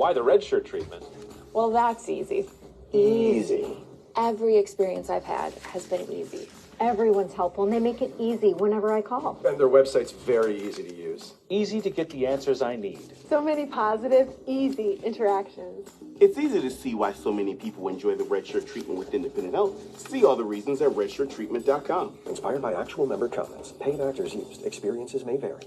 Why the red shirt treatment? Well, that's easy. Easy. Every experience I've had has been easy. Everyone's helpful, and they make it easy whenever I call. And their website's very easy to use. Easy to get the answers I need. So many positive, easy interactions. It's easy to see why so many people enjoy the red shirt treatment with independent health. See all the reasons at redshirttreatment.com. Inspired by actual member comments. Paid actors used. Experiences may vary.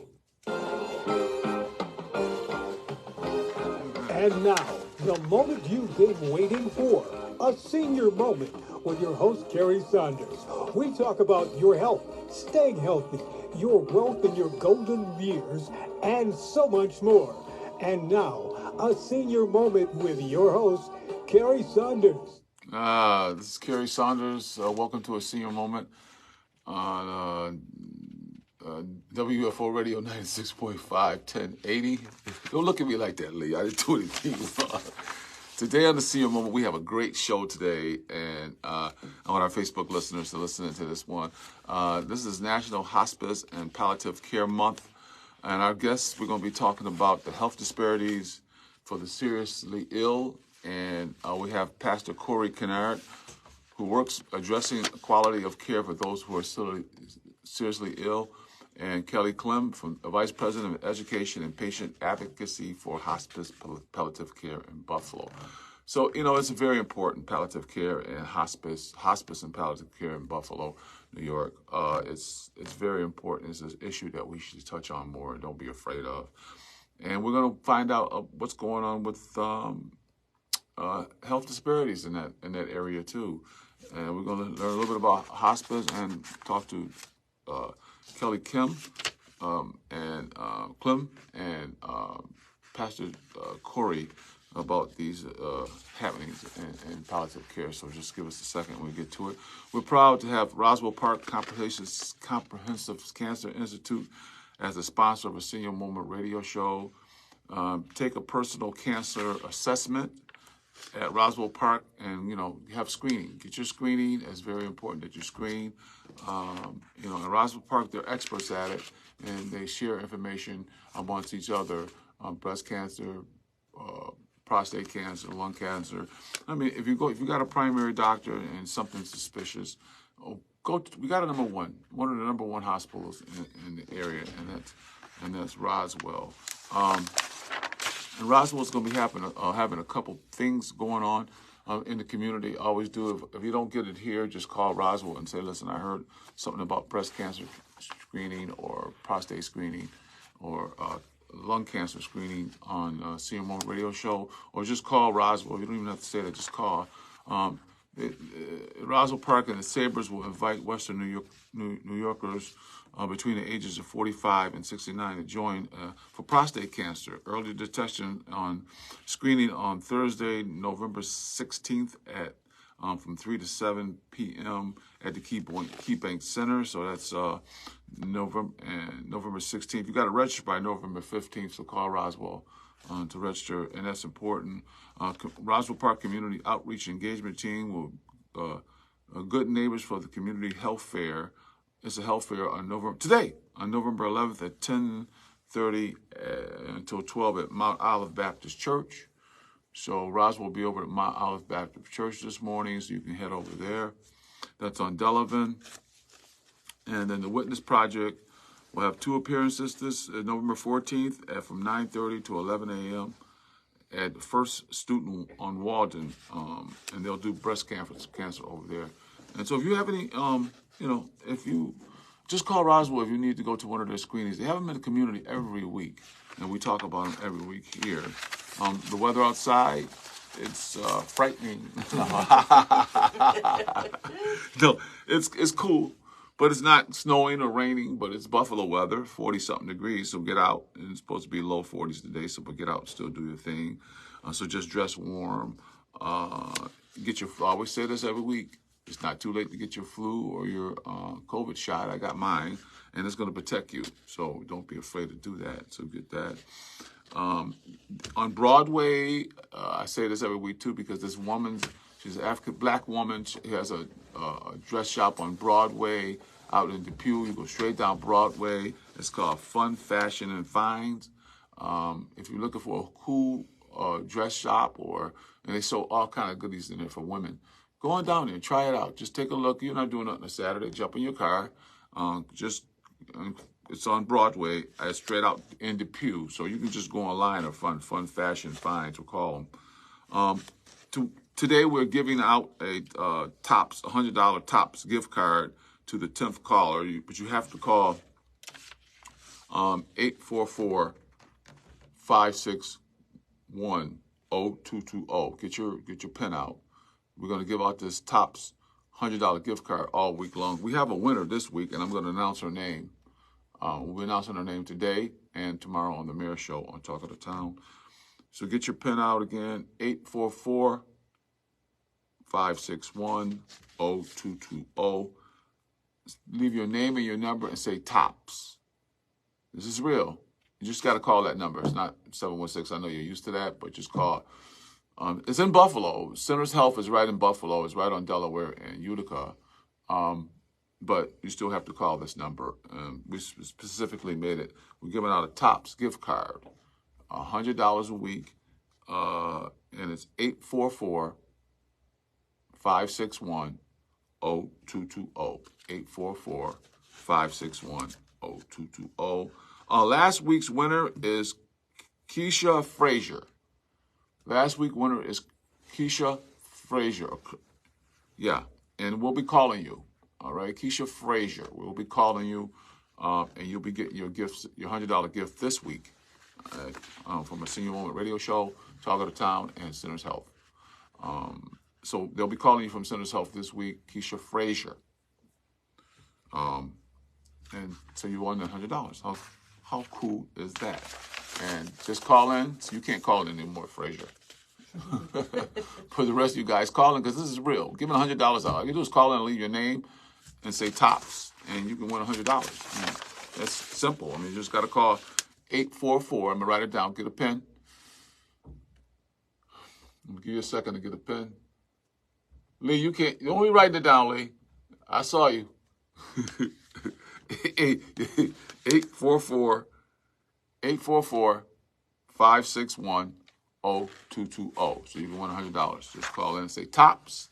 And now, the moment you've been waiting for. A senior moment with your host, Kerry Saunders. We talk about your health, staying healthy, your wealth in your golden years, and so much more. And now, a senior moment with your host, Kerry Saunders. This is Kerry Saunders. Welcome to a senior moment on WUFO Radio 96.5, 1080. Don't look at me like that, Lee. I didn't do anything wrong. Today on the Senior Moment, we have a great show today, and I want our Facebook listeners to listen to this one. This is National Hospice and Palliative Care Month, and our guests, we're going to be talking about the health disparities for the seriously ill, and we have Pastor Corey Kennard, who works addressing quality of care for those who are seriously ill, and Kelly Clem, from Vice President of Education and Patient Advocacy for Hospice Palliative Care in Buffalo. So, it's very important, palliative care and hospice and palliative care in Buffalo, New York. It's very important. It's an issue that we should touch on more and don't be afraid of. And we're going to find out what's going on with health disparities in that area too. And we're going to learn a little bit about hospice and talk to Kelly Kim and Clem and Pastor Corey about these happenings in palliative care. So just give us a second when we get to it. We're proud to have Roswell Park Comprehensive Cancer Institute as a sponsor of a Senior Moment radio show. Take a personal cancer assessment at Roswell Park, and have screening. Get your screening. It's very important that you screen. In Roswell Park, they're experts at it, and they share information amongst each other on breast cancer, prostate cancer, lung cancer. I mean, if you got a primary doctor and something's suspicious, we got one of the number one hospitals in the area, and that's Roswell. And Roswell's going to be having a couple things going on in the community. Always do. If you don't get it here, just call Roswell and say, listen, I heard something about breast cancer screening or prostate screening or lung cancer screening on CMO radio show, or just call Roswell. You don't even have to say that, just call. Roswell Park and the Sabres will invite Western New Yorkers between the ages of 45 and 69 to join for prostate cancer. Early detection on screening on Thursday, November 16th at from 3 to 7 p.m. at the KeyBank Center. So that's November 16th. You got to register by November 15th, so call Roswell to register, and that's important. Roswell Park Community Outreach Engagement Team will Good Neighbors for the Community Health Fair. It's a health fair on November 11th at 10:30 until 12 at Mount Olive Baptist Church. So Roswell will be over at Mount Olive Baptist Church this morning, so you can head over there. That's on Delavan. And then the Witness Project will have two appearances this November 14th from 9:30 to 11 a.m. at the First Student on Walden, and they'll do breast cancer over there. And so if you have any, if you just call Roswell if you need to go to one of their screenings. They have them in the community every week, and we talk about them every week here. The weather outside, it's frightening. No, it's cool, but it's not snowing or raining, but it's Buffalo weather, 40-something degrees, so get out. And it's supposed to be low 40s today, so but get out and still do your thing. So just dress warm. Get your, I always say this every week, it's not too late to get your flu or your COVID shot. I got mine, and it's going to protect you, so don't be afraid to do that. So get that. On Broadway, I say this every week too because this woman, she's an African-black woman. She has a dress shop on Broadway out in Depew. You go straight down Broadway. It's called Fun, Fashion, and Finds. If you're looking for a cool dress shop, and they sell all kind of goodies in there for women. Go on down there and try it out. Just take a look. You're not doing nothing on Saturday. Jump in your car. It's on Broadway, straight out in Depew. So you can just go online or Fun Fashion Finds, we'll call them. Today we're giving out a Tops, $100 Tops gift card to the 10th caller. But you have to call 844-561-0220. Get your pen out. We're going to give out this Tops $100 gift card all week long. We have a winner this week, and I'm going to announce her name. We'll be announcing her name today and tomorrow on the Mayor Show on Talk of the Town. So get your pen out again, 844-561-0220. Leave your name and your number and say Tops. This is real. You just got to call that number. It's not 716. I know you're used to that, but just call. It's in Buffalo. Centers Health is right in Buffalo. It's right on Delaware and Utica. But you still have to call this number. We specifically made it. We're giving out a Tops gift card, $100 a week, and it's 844-561-0220. 844-561-0220. Last week's winner is Keisha Frazier. Last week's winner is Keisha Frazier. Yeah, and we'll be calling you. All right, Keisha Frazier. We'll be calling you, and you'll be getting your gifts, your $100 gift this week from a Senior Moment Radio Show, Talk of the Town, and Centers Health. So they'll be calling you from Centers Health this week, Keisha Frazier. And so you won the $100. How cool is that? And just call in. So you can't call in anymore, Frazier. For the rest of you guys, call in because this is real. Giving $100 out. All you do is call in and leave your name and say Tops, and you can win $100. That's simple. I mean, you just got to call 844. I'm going to write it down. Get a pen. I'm going to give you a second to get a pen. Lee, you can't. Don't be writing it down, Lee. I saw you. 844-561-0220. So you can win $100. Just call in and say Tops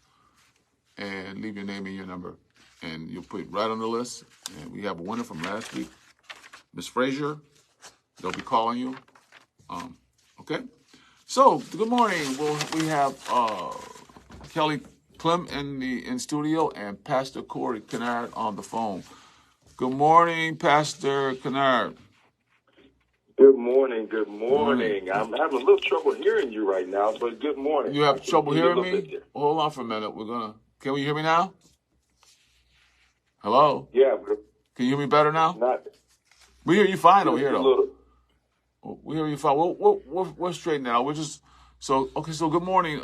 and leave your name and your number. And you'll put it right on the list. And we have a winner from last week, Miss Frazier. They'll be calling you. Okay? So, good morning. We have Kelly Clem in studio and Pastor Corey Kennard on the phone. Good morning, Pastor Kennard. Good morning. Good morning. I'm having a little trouble hearing you right now, but good morning. You have trouble hearing me? Hold on for a minute. Can we hear me now? Hello? Yeah. Bro. Can you hear me better now? We hear you fine over here, though. We hear you fine. We're straight now. So good morning,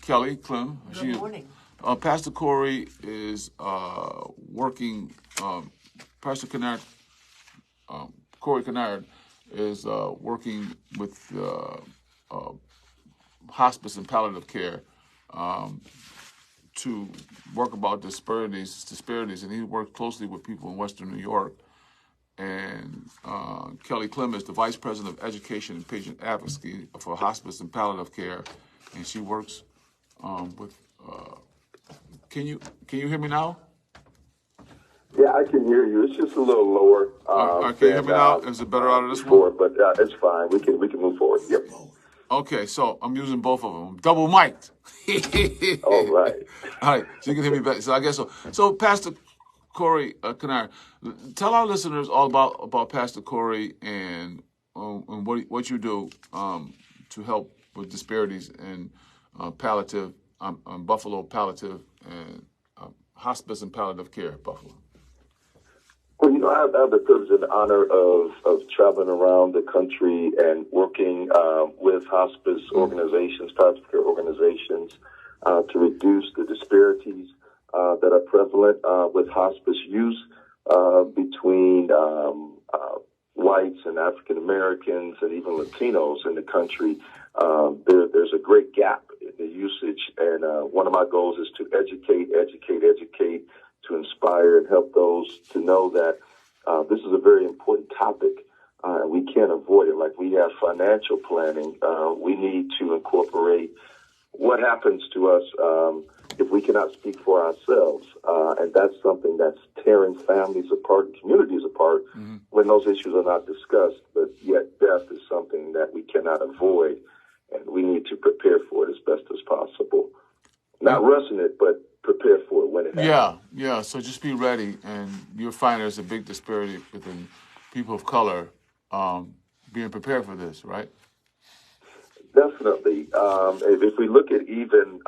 Kelly Clem. Good morning. Pastor Corey is working, Pastor Kennard, Corey Kennard is working with Hospice and Palliative Care to work about disparities, and he works closely with people in Western New York. And Kelly Clem is the Vice President of Education and Patient Advocacy for Hospice and Palliative Care, and she works with. Can you hear me now? Yeah, I can hear you. It's just a little lower. Can you hear me now? Is it better out of this one? But it's fine. We can move forward. Yep. Okay, so I'm using both of them. Double mic'd. All right. All right, so you can hear me better. So I guess so. So Pastor Corey Kennard, tell our listeners all about Pastor Corey and what you do to help with disparities in palliative, Buffalo Palliative and Hospice and Palliative Care, Buffalo. Well, I have the privilege and honor of traveling around the country and working with hospice organizations, palliative care organizations, to reduce the disparities that are prevalent with hospice use between whites and African Americans and even Latinos in the country. There's a great gap in the usage, and one of my goals is to educate, to inspire and help those to know that this is a very important topic We can't avoid it. Like we have financial planning. We need to incorporate what happens to us if we cannot speak for ourselves. And that's something that's tearing families apart and communities apart when those issues are not discussed. But yet death is something that we cannot avoid, and we need to prepare for it as best as possible. Not rushing it, but prepare for it when it happens. Yeah. So just be ready, and you'll find there's a big disparity within people of color being prepared for this, right? Definitely. If we look at even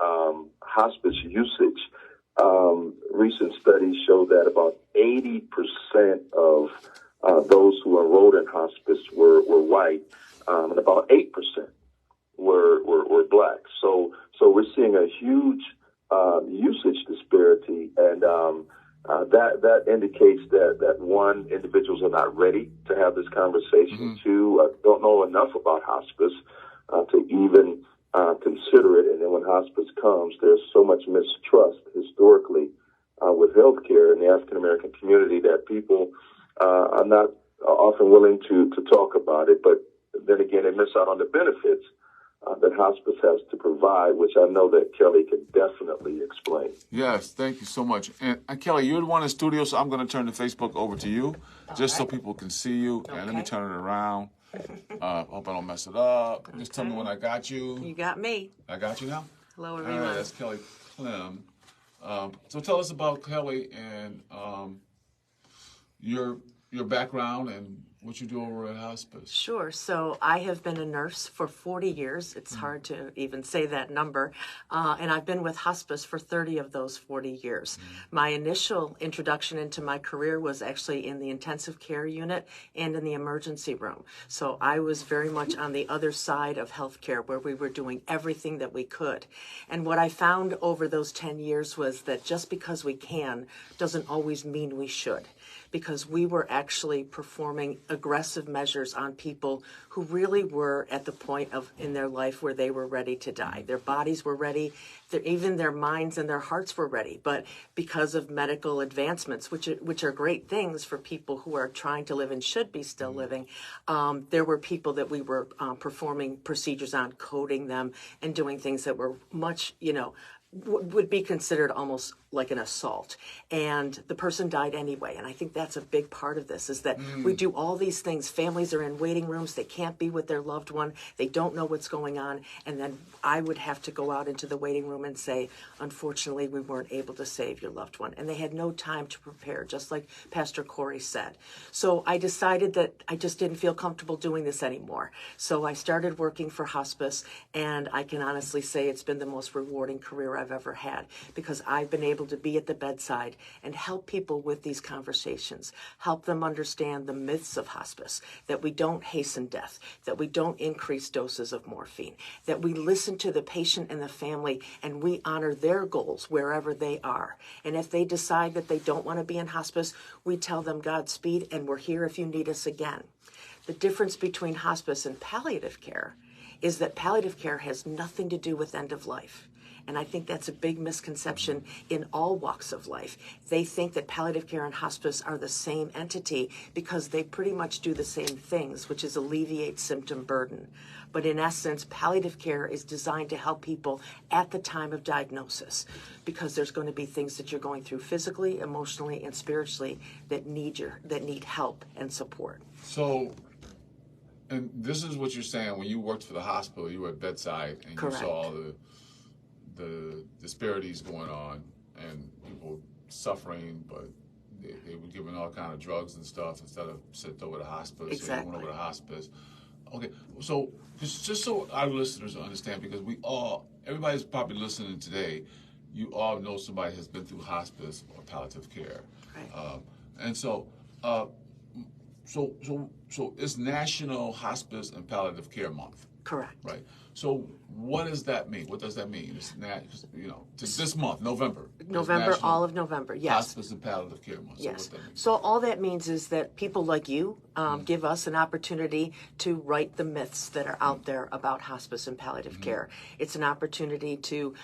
hospice usage, recent studies show that about 80% of those who enrolled in hospice were white, and about 8% were black. So we're seeing a huge usage disparity, and that indicates that one, individuals are not ready to have this conversation. Two, don't know enough about hospice to even consider it. And then when hospice comes, there's so much mistrust historically with healthcare in the African American community that people are not often willing to talk about it. But then again, they miss out on the benefits that hospice has to provide, which I know that Kelly can definitely explain. Yes, thank you so much. And Kelly, you're the one in the studio, so I'm going to turn the Facebook over to you, just so people can see you. Okay. And let me turn it around. Hope I don't mess it up. Just tell me when I got you. You got me. I got you now? Hello, everyone. All right, that's Kelly Clem. So tell us about Kelly and your background and what you do over at hospice. Sure. So I have been a nurse for 40 years. It's hard to even say that number. And I've been with hospice for 30 of those 40 years. My initial introduction into my career was actually in the intensive care unit and in the emergency room. So I was very much on the other side of healthcare, where we were doing everything that we could. And what I found over those 10 years was that just because we can doesn't always mean we should, because we were actually performing aggressive measures on people who really were at the point in their life where they were ready to die. Their bodies were ready, even their minds and their hearts were ready. But because of medical advancements, which are great things for people who are trying to live and should be still living, there were people that we were performing procedures on, coding them, and doing things that were much, would be considered almost like an assault. And the person died anyway. And I think that's a big part of this, is that we do all these things. Families are in waiting rooms. They can't be with their loved one. They don't know what's going on. And then I would have to go out into the waiting room and say, unfortunately, we weren't able to save your loved one. And they had no time to prepare, just like Pastor Corey said. So I decided that I just didn't feel comfortable doing this anymore. So I started working for hospice, and I can honestly say it's been the most rewarding career I've ever had, because I've been able to be at the bedside and help people with these conversations, help them understand the myths of hospice, that we don't hasten death, that we don't increase doses of morphine, that we listen to the patient and the family, and we honor their goals wherever they are. And if they decide that they don't want to be in hospice, we tell them Godspeed, and we're here if you need us again. The difference between hospice and palliative care is that palliative care has nothing to do with end of life. And I think that's a big misconception in all walks of life. They think that palliative care and hospice are the same entity because they pretty much do the same things, which is alleviate symptom burden. But in essence, palliative care is designed to help people at the time of diagnosis, because there's going to be things that you're going through physically, emotionally, and spiritually that need help and support. So, and this is what you're saying, when you worked for the hospital, you were at bedside and Correct. You saw the disparities going on and people suffering, but they were given all kind of drugs and stuff instead of sent over to hospice. Exactly. So they went over to hospice. Okay, so just so our listeners understand, because everybody's probably listening today, you all know somebody has been through hospice or palliative care. Right. And so it's National Hospice and Palliative Care Month. Correct. Right. So what does that mean? What does that mean? It's this month, November. November, all of November, yes. Hospice and Palliative Care Month. So Yes. what that means? So all that means is that people like you give us an opportunity to right the myths that are out there about hospice and palliative care. It's an opportunity to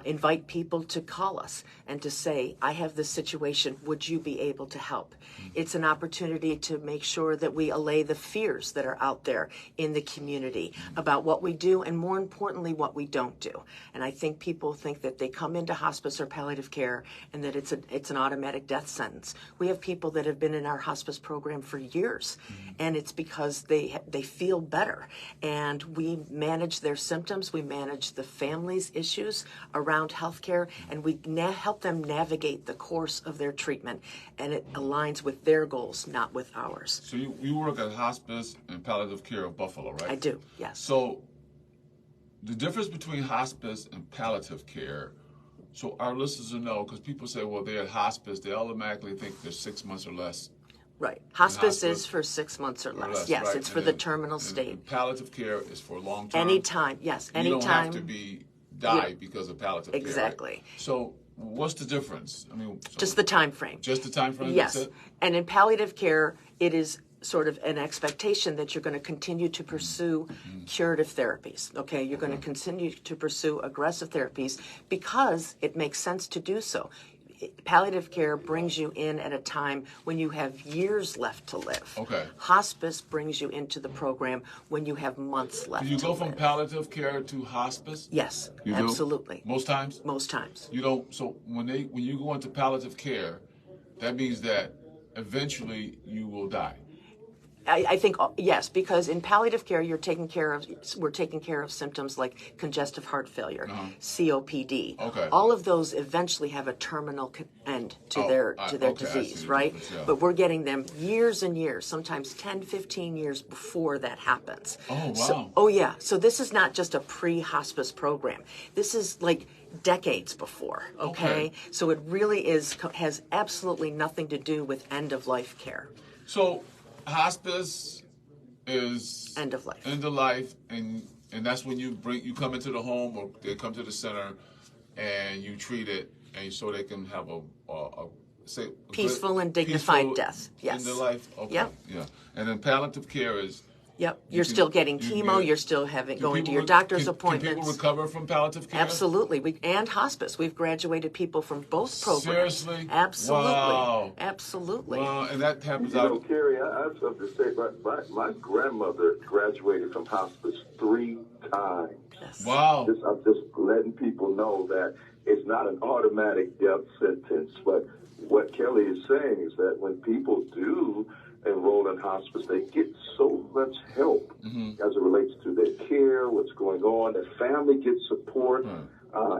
invite people to call us and to say, I have this situation, would you be able to help? It's an opportunity to make sure that we allay the fears that are out there in the community about what we do and, more importantly, what we don't do. And I think people think that they come into hospice or palliative care and that it's an automatic death sentence. We have people that have been in our hospice program for years, and it's because they feel better. And we manage their symptoms, we manage the family's issues around healthcare, and we help them navigate the course of their treatment, and it aligns with their goals, not with ours. So you work at Hospice and Palliative Care of Buffalo, right? I do, yes. So the difference between hospice and palliative care, so our listeners will know, because people say, well, they're at hospice, they automatically think they're 6 months or less. Right. Hospice is for 6 months or less. Yes, right. it's for the terminal state. Palliative care is for long term. Anytime, yes, anytime. You don't have to die because of palliative care. Exactly. Right? So what's the difference? I mean, just the time frame. Just the time frame? Yes. That's it? And in palliative care, it is sort of an expectation that you're going to continue to pursue curative therapies, okay? You're going to continue to pursue aggressive therapies because it makes sense to do so. Palliative care brings you in at a time when you have years left to live. Okay. Hospice brings you into the program when you have months left. Do you to go from live. palliative care to hospice? Yes, You do? absolutely. Most times? Most times. You don't. So when you go into palliative care, that means that eventually you will die. I think yes, because in palliative care we're taking care of symptoms like congestive heart failure, COPD. Okay. All of those eventually have a terminal end to their disease, right? Yeah. But we're getting them years and years, sometimes 10, 15 years before that happens. Oh, wow. So, yeah. So this is not just a pre-hospice program. This is like decades before, okay? So it really has absolutely nothing to do with end-of-life care. So hospice is End of life. End of life, and that's when you come into the home, or they come to the center, and you treat it, and so they can have a peaceful and dignified death. Yes. End of life. Okay. Yep. Yeah. And then palliative care is. Yep. You're still getting chemo. You're still going to your doctor's appointments. Can people recover from palliative care? Absolutely. And hospice. We've graduated people from both programs. Seriously? Absolutely. Wow. Absolutely. Wow. And that happens Kerry, I have something to say. My grandmother graduated from hospice 3 times. Yes. Wow. I'm just letting people know that it's not an automatic death sentence. But what Kelly is saying is that when people do enroll in hospice, they get so much help as it relates to their care, what's going on. Their family gets support, and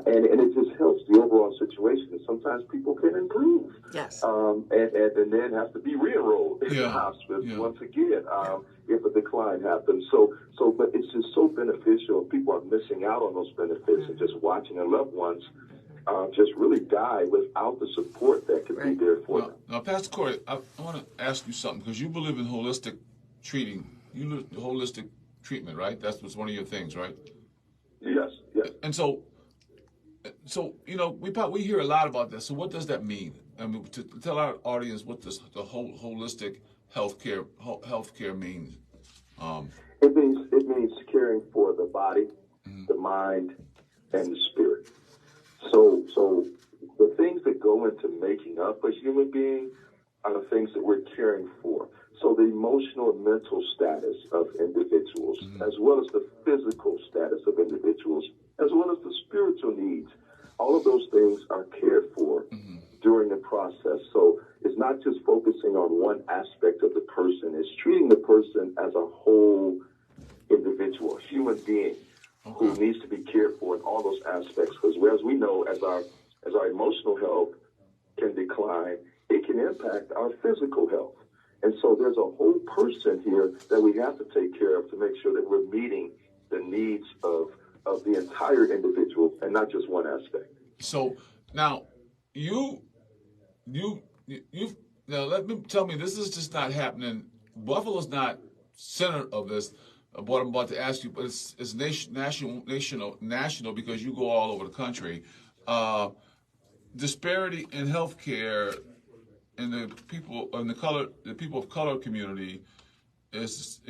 it just helps the overall situation. And sometimes people can improve, Yes. and then have to be re-enrolled in hospice once again if a decline happens. But it's just so beneficial. People are missing out on those benefits and just watching their loved ones just really die without the support that could be there for them. Now, Pastor Corey, I want to ask you something, because you believe in holistic treating. You believe in holistic treatment, right? That's one of your things, right? Yes, yes. And so we hear a lot about this. So what does that mean? I mean, to tell our audience what the whole holistic healthcare means. It means caring for the body, the mind, and the spirit. So the things that go into making up a human being are the things that we're caring for. So the emotional and mental status of individuals, as well as the physical status of individuals, as well as the spiritual needs, all of those things are cared for during the process. So it's not just focusing on one aspect of the person. It's treating the person as a whole individual, human being, who needs to be cared for in all those aspects. Because as we know, as our emotional health can decline, it can impact our physical health. And so there's a whole person here that we have to take care of to make sure that we're meeting the needs of the entire individual and not just one aspect. So now now let me tell me, this is just not happening. Buffalo's not center of this. What I'm about to ask you, but it's national because you go all over the country. Disparity in healthcare in the people of color community it's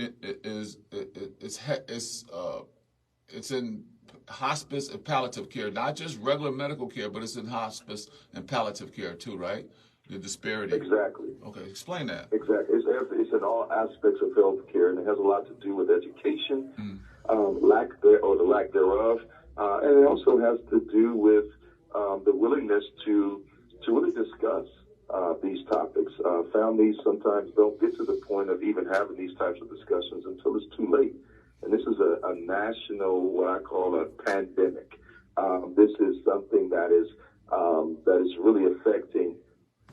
in hospice and palliative care, not just regular medical care, but it's in hospice and palliative care too, right? The disparity. Exactly. Okay, explain that. Exactly. It's in all aspects of healthcare, and it has a lot to do with education, the lack thereof, and it also has to do with the willingness to really discuss these topics. Families sometimes don't get to the point of even having these types of discussions until it's too late. And this is a national, what I call a pandemic. This is something that is really affecting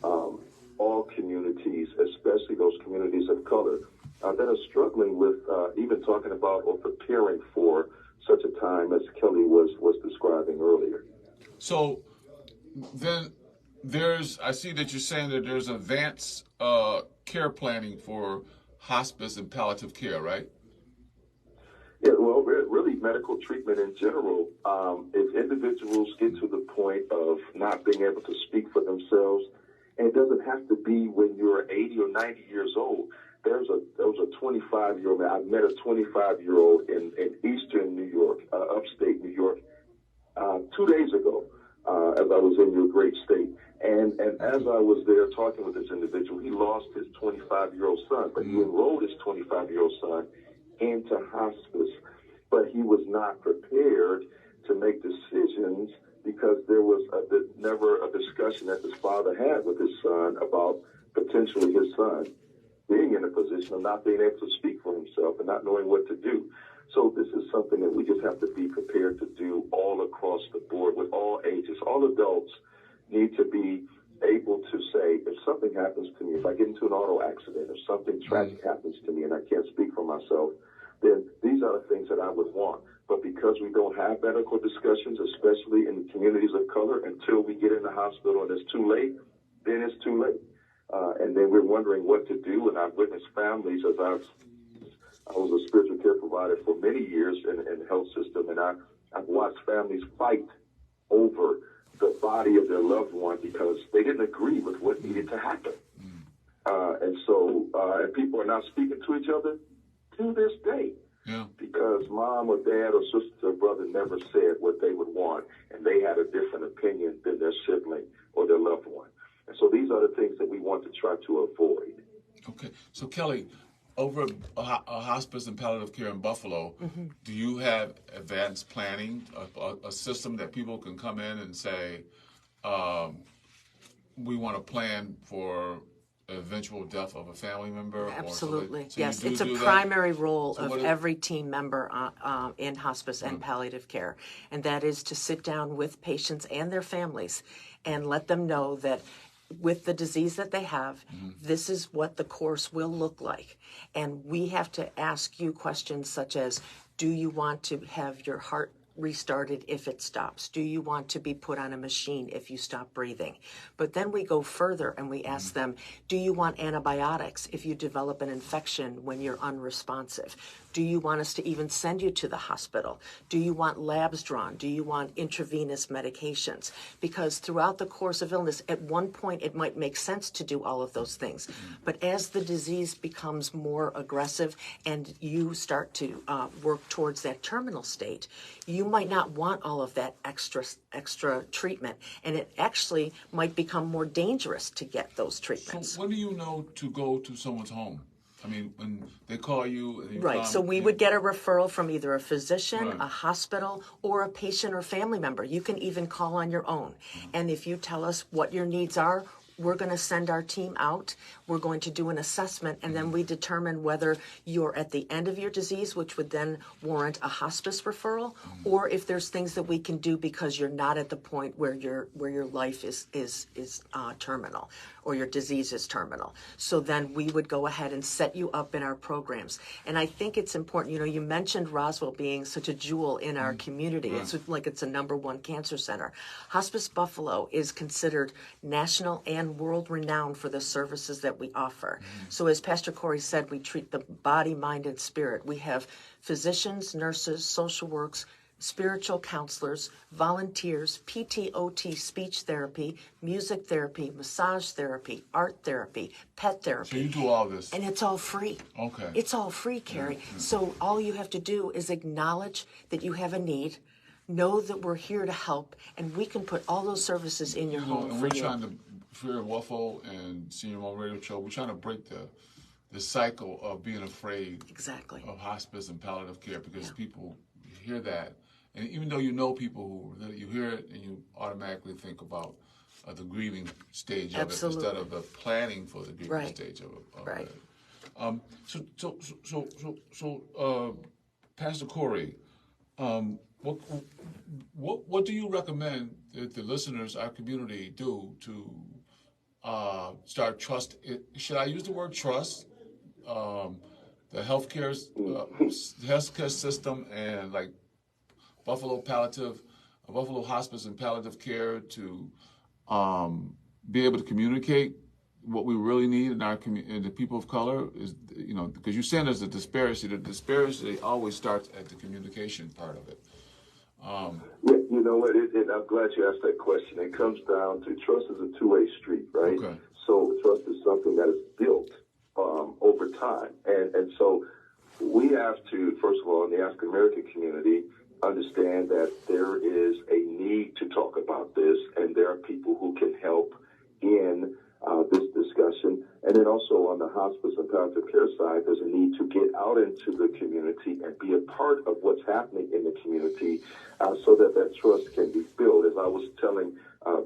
all communities, especially those communities of color that are struggling with even talking about or preparing for such a time as Kelly was describing earlier. So then I see that you're saying that there's advanced care planning for hospice and palliative care, right? Yeah, well, really medical treatment in general, if individuals get to the point of not being able to speak for themselves, and it doesn't have to be when you're 80 or 90 years old. There was a 25-year-old man. I met a 25-year-old in eastern New York, upstate New York, 2 days ago, as I was in your great state. And as I was there talking with this individual, he lost his 25-year-old son, but he enrolled his 25-year-old son into hospice. But he was not prepared to make decisions because there was never a discussion that his father had with his son about potentially his son being in a position of not being able to speak for himself and not knowing what to do. So this is something that we just have to be prepared to do all across the board with all ages. All adults need to be able to say, if something happens to me, if I get into an auto accident, if something tragic happens to me and I can't speak for myself, then these are the things that I would want. But because we don't have medical discussions, especially in communities of color, until we get in the hospital and it's too late, then it's too late. And then we're wondering what to do. And I've witnessed families, as I was a spiritual care provider for many years in the health system, and I've watched families fight over the body of their loved one because they didn't agree with what needed to happen. And people are not speaking to each other to this day. Yeah. Because mom or dad or sister or brother never said what they would want, and they had a different opinion than their sibling or their loved one. And so these are the things that we want to try to avoid. Okay. So, Kelly, over a hospice and palliative care in Buffalo, do you have advanced planning, a system that people can come in and say, we want to plan for eventual death of a family member? Absolutely. So yes, it's a that? primary role of every team member in hospice and palliative care, and that is to sit down with patients and their families and let them know that with the disease that they have, this is what the course will look like. And we have to ask you questions such as, do you want to have your heart restarted if it stops? Do you want to be put on a machine if you stop breathing? But then we go further and we ask them, do you want antibiotics if you develop an infection when you're unresponsive? Do you want us to even send you to the hospital? Do you want labs drawn? Do you want intravenous medications? Because throughout the course of illness, at one point it might make sense to do all of those things. But as the disease becomes more aggressive and you start to work towards that terminal state, you might not want all of that extra treatment, and it actually might become more dangerous to get those treatments. So when do you know to go to someone's home? I mean, when they call you... And you right, so we would get a referral from either a physician, right, a hospital, or a patient or family member. You can even call on your own. And if you tell us what your needs are, we're going to send our team out. We're going to do an assessment, and then we determine whether you're at the end of your disease, which would then warrant a hospice referral, or if there's things that we can do because you're not at the point where your life is terminal or your disease is terminal. So then we would go ahead and set you up in our programs. And I think it's important. You know, you mentioned Roswell being such a jewel in our community. It's like it's a #1 cancer center. Hospice Buffalo is considered national and world renowned for the services that we offer. So as Pastor Corey said, we treat the body, mind, and spirit. We have physicians, nurses, social works, spiritual counselors, volunteers, PT, OT, speech therapy, music therapy, massage therapy, art therapy, pet therapy. So you do all this? And it's all free. Okay. It's all free, Kerry. So all you have to do is acknowledge that you have a need, know that we're here to help, and we can put all those services in your home and for we're you. trying to, for WUFO and Senior Moment Radio Show, we're trying to break the cycle of being afraid Exactly. of hospice and palliative care, because people hear that, and even though you know people who, you hear it and you automatically think about the grieving stage of it instead of the planning for the grieving stage of it. So, Pastor Corey, what do you recommend that the listeners, our community, do to start trust? Should I use the word trust? The healthcare system and like Buffalo Hospice and Palliative Care to be able to communicate what we really need in our community, and the people of color is, because you're saying there's a disparity. The disparity always starts at the communication part of it. You know what? And I'm glad you asked that question. It comes down to trust is a two-way street, right? Okay. So trust is something that is built over time, and so we have to, first of all, in the African American community, understand that there is a need to talk about this, and there are people who can help in this discussion. And then also on the hospice and palliative care side, there's a need to get out into the community and be a part of what's happening in the community so that that trust can be built. As I was telling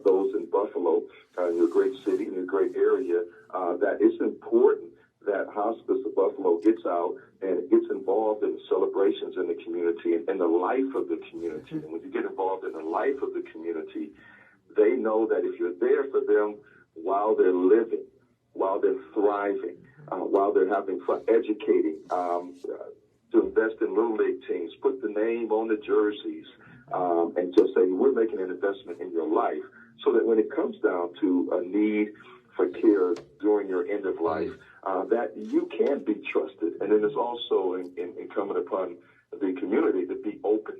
those in Buffalo, in your great city, in your great area, that it's important that Hospice of Buffalo gets out and gets involved in celebrations in the community and in the life of the community. And when you get involved in the life of the community, they know that if you're there for them while they're living, while they're thriving, while they're having fun, educating, to invest in Little League teams, put the name on the jerseys, and just say, we're making an investment in your life, so that when it comes down to a need for care during your end of life, that you can be trusted. And then it's also incumbent upon the community to be open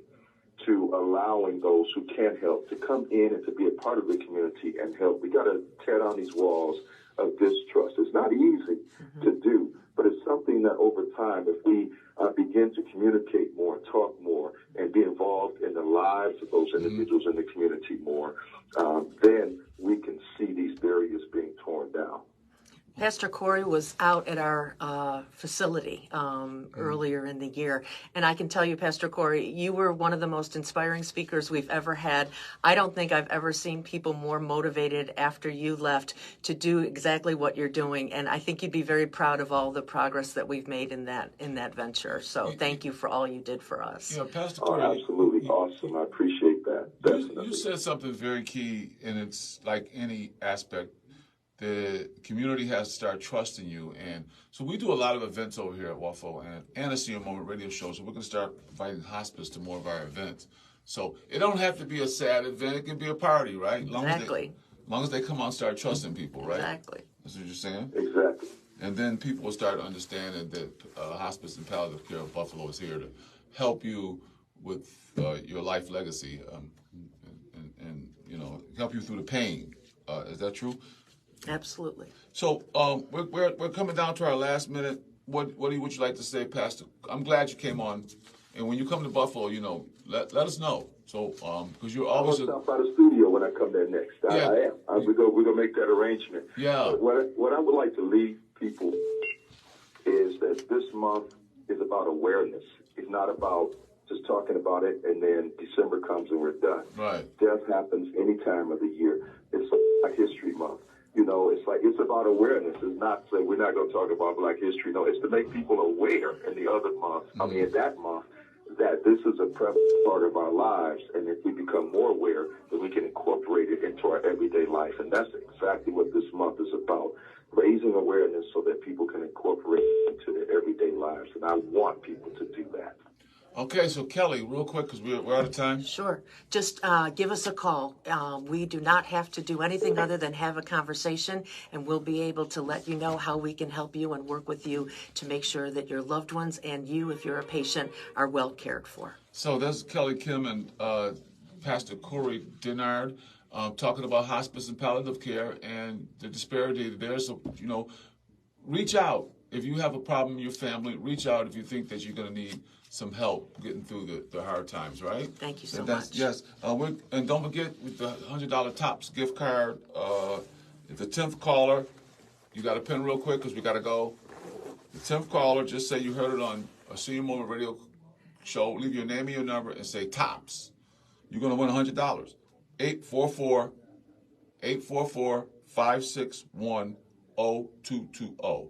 to allowing those who can help to come in and to be a part of the community and help. We got to tear down these walls of distrust. It's not easy to do, but it's something that over time, if we begin to communicate more, talk more, and be involved in the lives of those individuals in the community more, then we can see these barriers being torn down. Pastor Corey was out at our facility earlier in the year, and I can tell you, Pastor Corey, you were one of the most inspiring speakers we've ever had. I don't think I've ever seen people more motivated after you left to do exactly what you're doing, and I think you'd be very proud of all the progress that we've made in that venture. So thank you for all you did for us. Yeah, Pastor Corey, absolutely awesome. I appreciate that. You said something very key, and it's like any aspect. The community has to start trusting you. And so we do a lot of events over here at WUFO and a Senior Moment Radio Show. So we're going to start inviting hospice to more of our events. So it don't have to be a sad event. It can be a party, right? Exactly. As long as they come out and start trusting people, right? Exactly. That's what you're saying? Exactly. And then people will start understanding that Hospice and Palliative Care of Buffalo is here to help you with your life legacy and help you through the pain. Is that true? Absolutely. So we're coming down to our last minute. What would you like to say, Pastor? I'm glad you came on, and when you come to Buffalo, let us know. So because you're always I'll stop by the studio when I come there next. Yeah. I am. We're gonna make that arrangement. Yeah. What I would like to leave people is that this month is about awareness. It's not about just talking about it and then December comes and we're done. Right. Death happens any time of the year. It's like History Month. It's about awareness. It's not saying we're not going to talk about Black History. No, it's to make people aware in the other month, in that month, that this is a prevalent part of our lives. And if we become more aware, then we can incorporate it into our everyday life. And that's exactly what this month is about, raising awareness so that people can incorporate it into their everyday lives. And I want people to do that. Okay, so Kelly, real quick, because we're out of time. Sure. Just give us a call. We do not have to do anything other than have a conversation, and we'll be able to let you know how we can help you and work with you to make sure that your loved ones and you, if you're a patient, are well cared for. So that's Kelly Kim and Pastor Corey Denard talking about hospice and palliative care and the disparity there. So, reach out. if you have a problem in your family, reach out if you think that you're going to need some help getting through the hard times, right? Thank you so And that's, much. Yes. And don't forget with the $100 Tops gift card, the 10th caller, you got to pen real quick because we got to go. The 10th caller, just say you heard it on a Senior Moment radio show. Leave your name and your number and say Tops. You're going to win $100. 844-561-0220.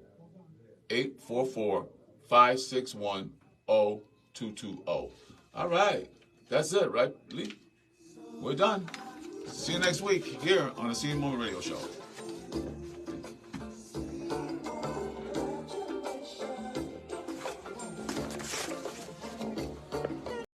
844-561-0220. All right. That's it, right, Lee? We're done. See you next week here on the Senior Moment radio show.